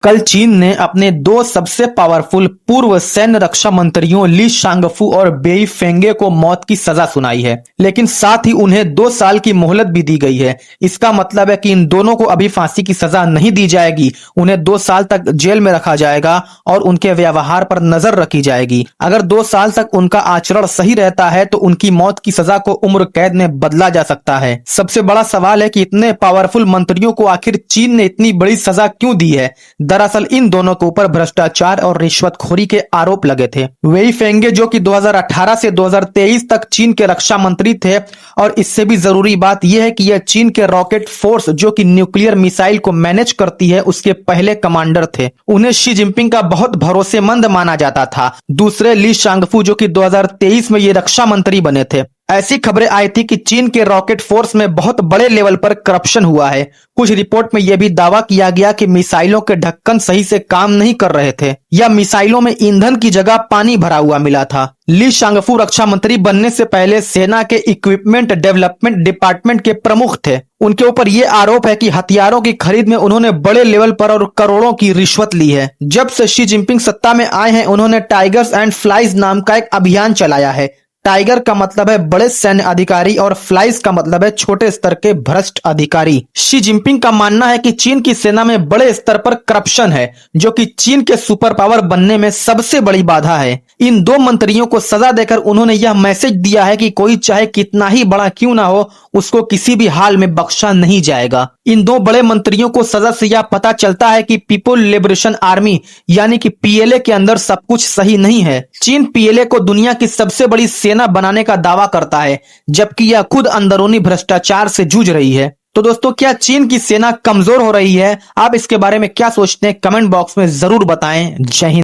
कल चीन ने अपने दो सबसे पावरफुल पूर्व सैन्य रक्षा मंत्रियों ली शांगफू और बेई फेंगे को मौत की सजा सुनाई है, लेकिन साथ ही उन्हें 2 साल की मोहलत भी दी गई है। इसका मतलब है कि इन दोनों को अभी फांसी की सजा नहीं दी जाएगी, उन्हें 2 साल तक जेल में रखा जाएगा और उनके व्यवहार पर नजर रखी जाएगी। अगर 2 साल तक उनका आचरण सही रहता है तो उनकी मौत की सजा को उम्र कैद में बदला जा सकता है। सबसे बड़ा सवाल है कि इतने पावरफुल मंत्रियों को आखिर चीन ने इतनी बड़ी सजा क्यों दी है। दरअसल इन दोनों के ऊपर भ्रष्टाचार और रिश्वतखोरी के आरोप लगे थे। वेई फेंगे जो कि 2018 से 2023 तक चीन के रक्षा मंत्री थे, और इससे भी जरूरी बात यह है कि यह चीन के रॉकेट फोर्स जो कि न्यूक्लियर मिसाइल को मैनेज करती है उसके पहले कमांडर थे। उन्हें शी जिनपिंग का बहुत भरोसेमंद माना जाता था। दूसरे ली शांगफू जो कि 2023 में ये रक्षा मंत्री बने थे। ऐसी खबरें आई थी कि चीन के रॉकेट फोर्स में बहुत बड़े लेवल पर करप्शन हुआ है। कुछ रिपोर्ट में यह भी दावा किया गया कि मिसाइलों के ढक्कन सही से काम नहीं कर रहे थे या मिसाइलों में ईंधन की जगह पानी भरा हुआ मिला था। ली शांगफू रक्षा मंत्री बनने से पहले सेना के इक्विपमेंट डेवलपमेंट डिपार्टमेंट के प्रमुख थे। उनके ऊपर यह आरोप है कि हथियारों की खरीद में उन्होंने बड़े लेवल पर और करोड़ों की रिश्वत ली है। जब से शी जिनपिंग सत्ता में आए हैं उन्होंने टाइगर्स एंड फ्लाइज नाम का एक अभियान चलाया है। टाइगर का मतलब है बड़े सैन्य अधिकारी और फ्लाइज का मतलब है छोटे स्तर के भ्रष्ट अधिकारी। शी जिनपिंग का मानना है कि चीन की सेना में बड़े स्तर पर करप्शन है, जो कि चीन के सुपर पावर बनने में सबसे बड़ी बाधा है। इन दो मंत्रियों को सजा देकर उन्होंने यह मैसेज दिया है कि कोई चाहे कितना ही बड़ा क्यों ना हो, उसको किसी भी हाल में बख्शा नहीं जाएगा। इन दो बड़े मंत्रियों को सजा से यह पता चलता है कि पीपुल लिबरेशन आर्मी यानी कि पीएलए के अंदर सब कुछ सही नहीं है। चीन पीएलए को दुनिया की सबसे बड़ी सेना बनाने का दावा करता है, जबकि यह खुद अंदरूनी भ्रष्टाचार से जूझ रही है। तो दोस्तों, क्या चीन की सेना कमजोर हो रही है? आप इसके बारे में क्या सोचते हैं? कमेंट बॉक्स में जरूर बताएं। जय हिंद।